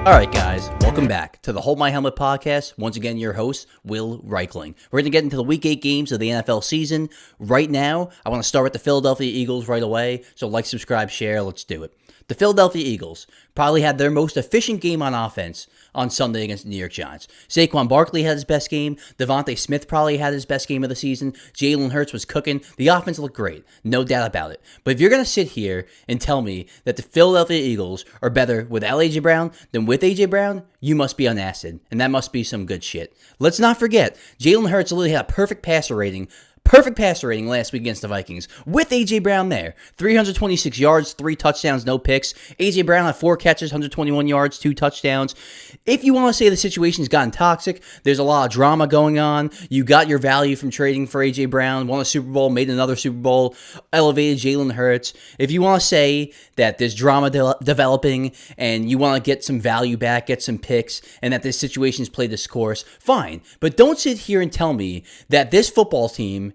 All right, guys, welcome back to the Hold My Helmet podcast. Once again, your host, Will Reichling. We're going to get into the Week 8 games of the NFL season. Right now, I want to start with the Philadelphia Eagles right away. So like, subscribe, share. Let's do it. The Philadelphia Eagles probably had their most efficient game on offense on Sunday against the New York Giants. Saquon Barkley had his best game. Devontae Smith probably had his best game of the season. Jalen Hurts was cooking. The offense looked great. No doubt about it. But if you're going to sit here and tell me that the Philadelphia Eagles are better without A.J. Brown than with A.J. Brown, you must be on acid. And that must be some good shit. Let's not forget, Jalen Hurts literally had a perfect passer rating last week against the Vikings with A.J. Brown there. 326 yards, 3 touchdowns, no picks. A.J. Brown had 4 catches, 121 yards, 2 touchdowns. If you want to say the situation's gotten toxic, there's a lot of drama going on. You got your value from trading for A.J. Brown, won a Super Bowl, made another Super Bowl, elevated Jalen Hurts. If you want to say that there's drama developing and you want to get some value back, get some picks, and that this situation's played this course, fine. But don't sit here and tell me that this football team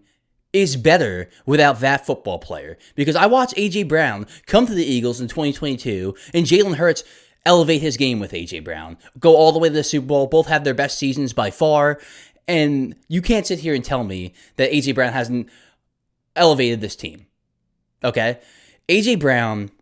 is better without that football player. Because I watched A.J. Brown come to the Eagles in 2022, and Jalen Hurts elevate his game with A.J. Brown. Go all the way to the Super Bowl. Both have their best seasons by far. And you can't sit here and tell me that A.J. Brown hasn't elevated this team. Okay? A.J. Brown,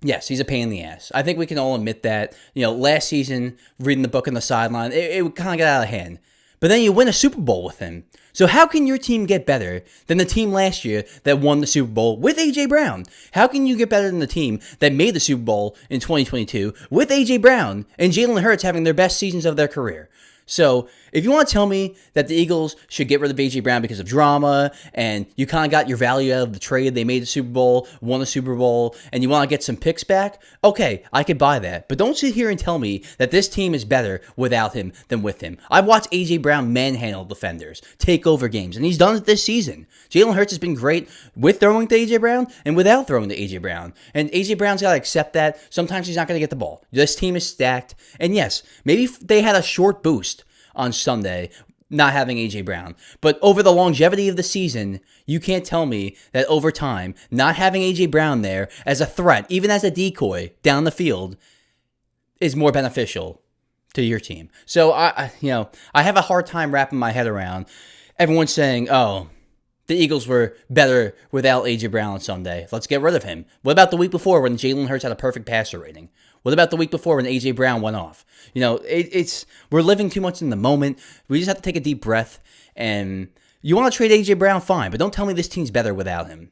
yes, he's a pain in the ass. I think we can all admit that. Last season, reading the book on the sideline, it kind of got out of hand. But then you win a Super Bowl with him. So how can your team get better than the team last year that won the Super Bowl with A.J. Brown? How can you get better than the team that made the Super Bowl in 2022 with A.J. Brown and Jalen Hurts having their best seasons of their career? So if you want to tell me that the Eagles should get rid of A.J. Brown because of drama and you kind of got your value out of the trade, they made the Super Bowl, won the Super Bowl, and you want to get some picks back, okay, I could buy that. But don't sit here and tell me that this team is better without him than with him. I've watched A.J. Brown manhandle defenders, take over games, and he's done it this season. Jalen Hurts has been great with throwing to A.J. Brown and without throwing to A.J. Brown. And A.J. Brown's got to accept that. Sometimes he's not going to get the ball. This team is stacked. And yes, maybe they had a short boost on Sunday, not having A.J. Brown. But over the longevity of the season, you can't tell me that over time, not having A.J. Brown there as a threat, even as a decoy down the field, is more beneficial to your team. So, I have a hard time wrapping my head around everyone saying, oh, the Eagles were better without A.J. Brown on Sunday. Let's get rid of him. What about the week before when Jalen Hurts had a perfect passer rating? What about the week before when A.J. Brown went off? We're living too much in the moment. We just have to take a deep breath. And you want to trade A.J. Brown, fine, but don't tell me this team's better without him.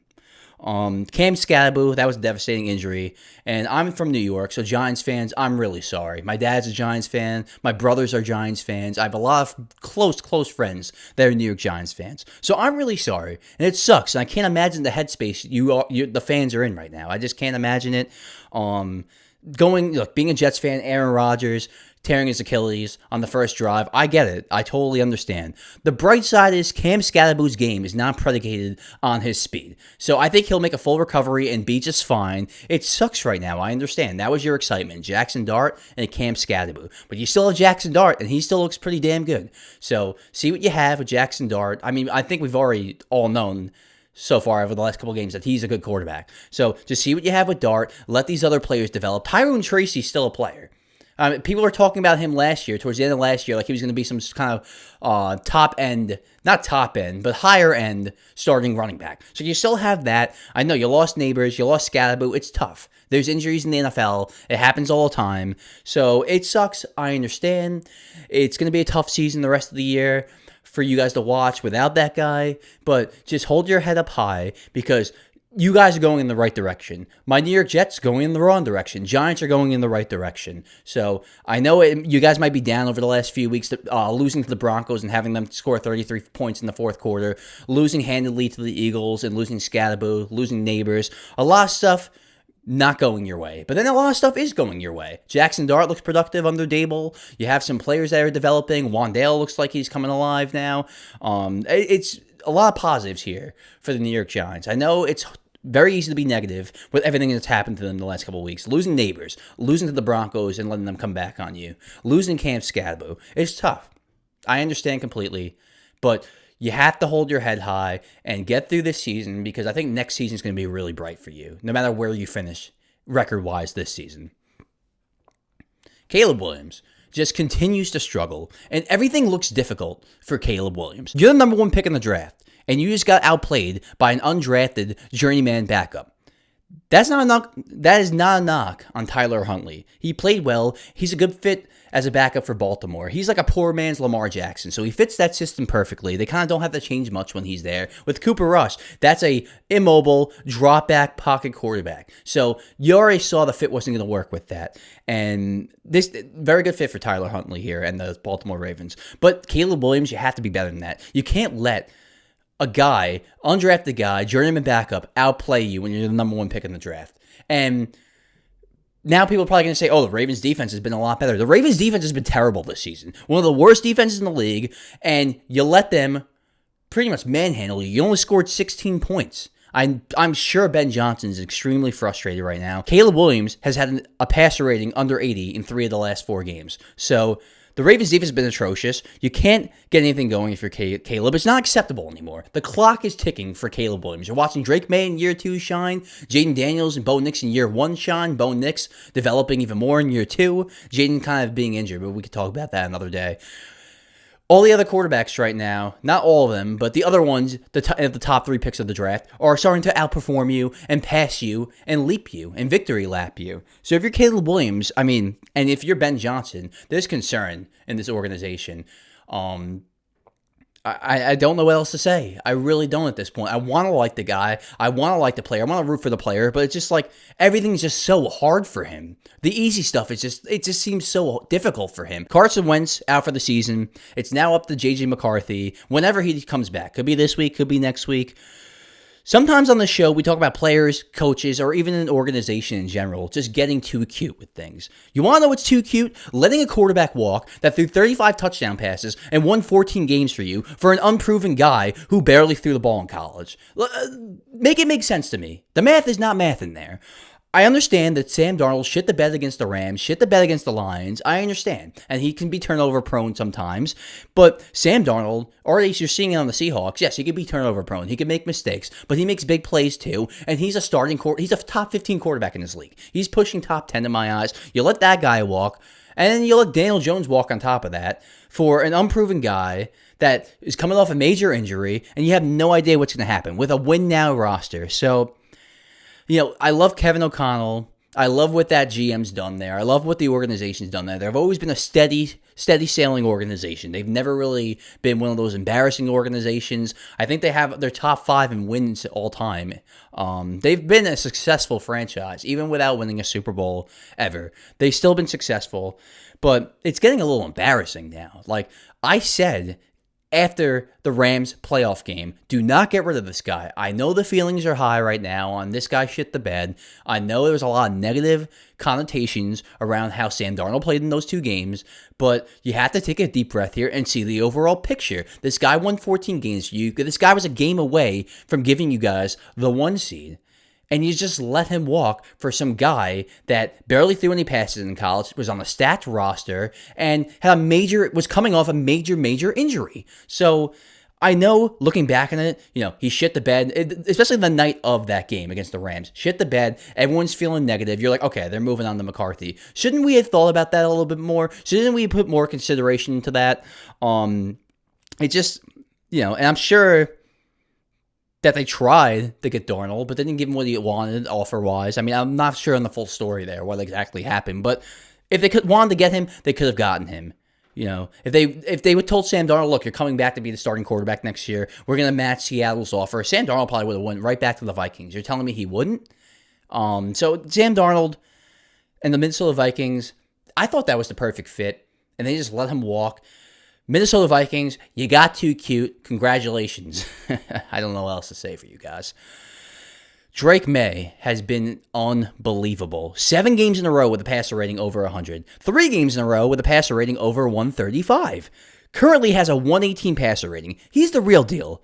Cam Skattebo, that was a devastating injury. And I'm from New York, so Giants fans, I'm really sorry. My dad's a Giants fan. My brothers are Giants fans. I have a lot of close friends that are New York Giants fans. So I'm really sorry. And it sucks. And I can't imagine the headspace the fans are in right now. I just can't imagine it. Being a Jets fan, Aaron Rodgers tearing his Achilles on the first drive, I get it. I totally understand. The bright side is Cam Skattebo's game is not predicated on his speed. So I think he'll make a full recovery and be just fine. It sucks right now. I understand. That was your excitement. Jackson Dart and Cam Skattebo. But you still have Jackson Dart, and he still looks pretty damn good. So see what you have with Jackson Dart. I mean, I think we've already all known so far over the last couple of games that he's a good quarterback. So just see what you have with Dart. Let these other players develop. Tyrone Tracy's still a player. People were talking about him last year, towards the end of last year, like he was going to be some kind of not top end, but higher end starting running back. So you still have that. I know you lost Neighbors, you lost Skattebo. It's tough. There's injuries in the NFL. It happens all the time. So it sucks. I understand. It's going to be a tough season the rest of the year for you guys to watch without that guy, but just hold your head up high because you guys are going in the right direction. My New York Jets going in the wrong direction. Giants are going in the right direction. So I know you guys might be down over the last few weeks, losing to the Broncos and having them score 33 points in the fourth quarter, losing handedly to the Eagles and losing Skattebo, losing Neighbors. A lot of stuff not going your way. But then a lot of stuff is going your way. Jackson Dart looks productive under Dable. You have some players that are developing. Wandale looks like he's coming alive now. It's a lot of positives here for the New York Giants. I know it's very easy to be negative with everything that's happened to them the last couple of weeks. Losing Neighbors, losing to the Broncos and letting them come back on you, losing Cam Skattebo. It's tough. I understand completely, but you have to hold your head high and get through this season because I think next season is going to be really bright for you, no matter where you finish record-wise this season. Caleb Williams just continues to struggle, and everything looks difficult for Caleb Williams. You're the number one pick in the draft, and you just got outplayed by an undrafted journeyman backup. That is not a knock on Tyler Huntley. He played well. He's a good fit as a backup for Baltimore. He's like a poor man's Lamar Jackson, so he fits that system perfectly. They kind of don't have to change much when he's there. With Cooper Rush, that's a immobile, drop-back pocket quarterback. So you already saw the fit wasn't going to work with that. And this very good fit for Tyler Huntley here and the Baltimore Ravens. But Caleb Williams, you have to be better than that. You can't let a guy, undrafted guy, journeyman backup, outplay you when you're the number one pick in the draft. And now people are probably going to say, oh, the Ravens defense has been a lot better. The Ravens defense has been terrible this season. One of the worst defenses in the league, and you let them pretty much manhandle you. You only scored 16 points. I'm sure Ben Johnson is extremely frustrated right now. Caleb Williams has had a passer rating under 80 in 3 of the last 4 games. So the Ravens defense has been atrocious. You can't get anything going if you're Caleb. It's not acceptable anymore. The clock is ticking for Caleb Williams. You're watching Drake Maye in year 2 shine, Jaden Daniels and Bo Nix in year 1 shine, Bo Nix developing even more in year 2, Jaden kind of being injured, but we could talk about that another day. All the other quarterbacks right now, not all of them, but the other ones, the top 3 picks of the draft, are starting to outperform you and pass you and leap you and victory lap you. So if you're Caleb Williams, and if you're Ben Johnson, there's concern in this organization. I don't know what else to say. I really don't at this point. I want to like the guy. I want to like the player. I want to root for the player, but it's just like everything's just so hard for him. The easy stuff it just seems so difficult for him. Carson Wentz out for the season. It's now up to JJ McCarthy whenever he comes back. Could be this week, could be next week. Sometimes on the show, we talk about players, coaches, or even an organization in general just getting too cute with things. You want to know what's too cute? Letting a quarterback walk that threw 35 touchdown passes and won 14 games for you for an unproven guy who barely threw the ball in college. Make it make sense to me. The math is not math in there. I understand that Sam Darnold shit the bed against the Rams, shit the bed against the Lions. I understand. And he can be turnover prone sometimes. But Sam Darnold, already you're seeing it on the Seahawks, yes, he can be turnover prone. He can make mistakes, but he makes big plays too. And he's he's a top 15 quarterback in this league. He's pushing top 10 in my eyes. You let that guy walk, and then you let Daniel Jones walk on top of that for an unproven guy that is coming off a major injury, and you have no idea what's going to happen with a win now roster. So, I love Kevin O'Connell. I love what that GM's done there. I love what the organization's done there. They've always been a steady sailing organization. They've never really been one of those embarrassing organizations. I think they have their top 5 in wins all time. They've been a successful franchise, even without winning a Super Bowl ever. They've still been successful, but it's getting a little embarrassing now. Like I said, after the Rams playoff game, do not get rid of this guy. I know the feelings are high right now on this guy shit the bed. I know there's a lot of negative connotations around how Sam Darnold played in those 2 games, but you have to take a deep breath here and see the overall picture. This guy won 14 games for you. This guy was a game away from giving you guys the 1 seed. And you just let him walk for some guy that barely threw any passes in college, was on a stacked roster, and was coming off a major injury. So I know, looking back on it, he shit the bed, especially the night of that game against the Rams. Shit the bed. Everyone's feeling negative. You're like, okay, they're moving on to McCarthy. Shouldn't we have thought about that a little bit more? Shouldn't we put more consideration into that? It just, and I'm sure that they tried to get Darnold, but they didn't give him what he wanted offer-wise. I'm not sure on the full story there, what exactly happened, but if they wanted to get him, they could have gotten him. If they would told Sam Darnold, look, you're coming back to be the starting quarterback next year, we're going to match Seattle's offer, Sam Darnold probably would have went right back to the Vikings. You're telling me he wouldn't? So Sam Darnold and the Minnesota Vikings, I thought that was the perfect fit, and they just let him walk. Minnesota Vikings, you got too cute. Congratulations. I don't know what else to say for you guys. Drake Maye has been unbelievable. 7 games in a row with a passer rating over 100. 3 games in a row with a passer rating over 135. Currently has a 118 passer rating. He's the real deal.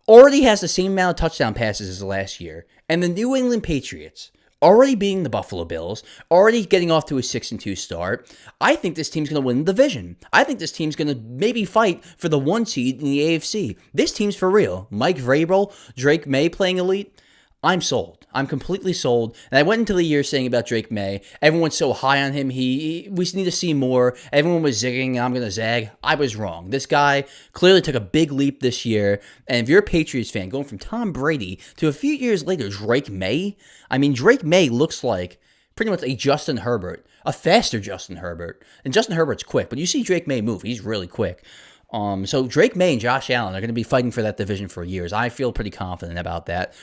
Already has the same amount of touchdown passes as last year. And the New England Patriots, already beating the Buffalo Bills, already getting off to a 6-2 start. I think this team's going to win the division. I think this team's going to maybe fight for the 1 seed in the AFC. This team's for real. Mike Vrabel, Drake Maye playing elite. I'm sold. I'm completely sold. And I went into the year saying about Drake Maye, everyone's so high on him. We need to see more. Everyone was zigging, I'm going to zag. I was wrong. This guy clearly took a big leap this year. And if you're a Patriots fan, going from Tom Brady to a few years later, Drake Maye, I mean, Drake Maye looks like pretty much a Justin Herbert, a faster Justin Herbert. And Justin Herbert's quick, but you see Drake Maye move. He's really quick. So Drake Maye and Josh Allen are going to be fighting for that division for years. I feel pretty confident about that.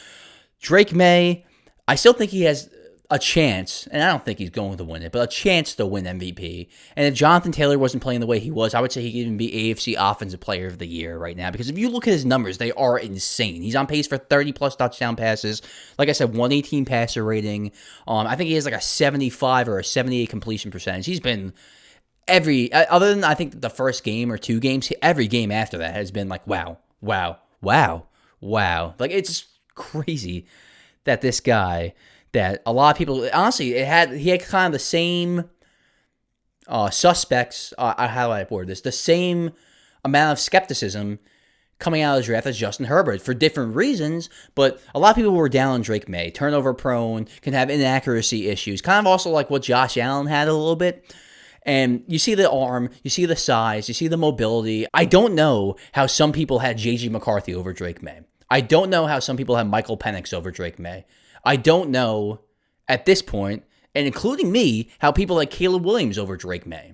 Drake Maye, I still think he has a chance, and I don't think he's going to win it, but a chance to win MVP. And if Jonathan Taylor wasn't playing the way he was, I would say he could even be AFC Offensive Player of the Year right now. Because if you look at his numbers, they are insane. He's on pace for 30-plus touchdown passes. Like I said, 118 passer rating. I think he has like a 75 or a 78 completion percentage. He's been other than I think the first game or 2 games, every game after that has been like, wow. Like, it's crazy that this guy, that a lot of people, honestly, he had kind of the same suspects, how do I word this, the same amount of skepticism coming out of the draft as Justin Herbert for different reasons, but a lot of people were down on Drake Maye, turnover prone, can have inaccuracy issues, kind of also like what Josh Allen had a little bit. And you see the arm, you see the size, you see the mobility. I don't know how some people had J.J. McCarthy over Drake Maye. I don't know how some people had Michael Penix over Drake Maye. I don't know at this point, and including me, how people like Caleb Williams over Drake Maye.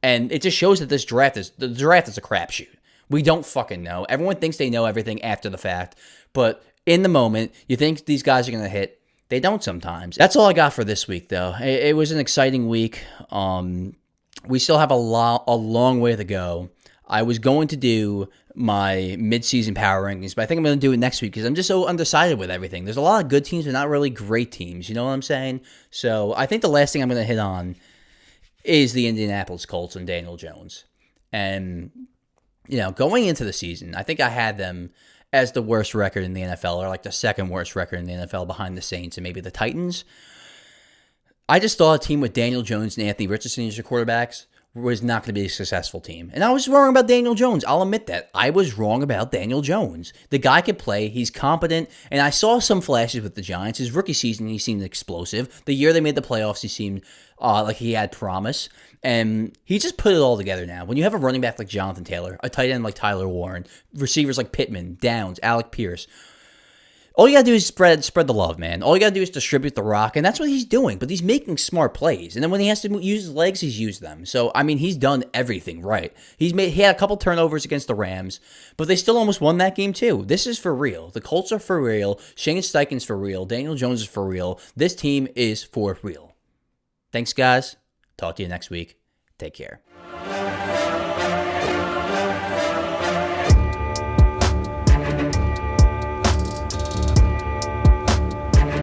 And it just shows that the draft is a crapshoot. We don't fucking know. Everyone thinks they know everything after the fact, but in the moment, you think these guys are going to hit. They don't sometimes. That's all I got for this week, though. It was an exciting week. We still have a long way to go. I was going to do my mid-season power rankings, but I think I'm going to do it next week because I'm just so undecided with everything. There's a lot of good teams, but not really great teams. You know what I'm saying? So I think the last thing I'm going to hit on is the Indianapolis Colts and Daniel Jones. And, going into the season, I think I had them as the worst record in the NFL, or like the second worst record in the NFL behind the Saints and maybe the Titans. I just thought a team with Daniel Jones and Anthony Richardson as your quarterbacks was not going to be a successful team. And I was wrong about Daniel Jones. I'll admit that. I was wrong about Daniel Jones. The guy could play. He's competent. And I saw some flashes with the Giants. His rookie season, he seemed explosive. The year they made the playoffs, he seemed like he had promise. And he just put it all together now. When you have a running back like Jonathan Taylor, a tight end like Tyler Warren, receivers like Pittman, Downs, Alec Pierce, all you got to do is spread the love, man. All you got to do is distribute the rock, and that's what he's doing. But he's making smart plays. And then when he has to use his legs, he's used them. So, I mean, he's done everything right. He had a couple turnovers against the Rams, but they still almost won that game too. This is for real. The Colts are for real. Shane Steichen's for real. Daniel Jones is for real. This team is for real. Thanks, guys. Talk to you next week. Take care.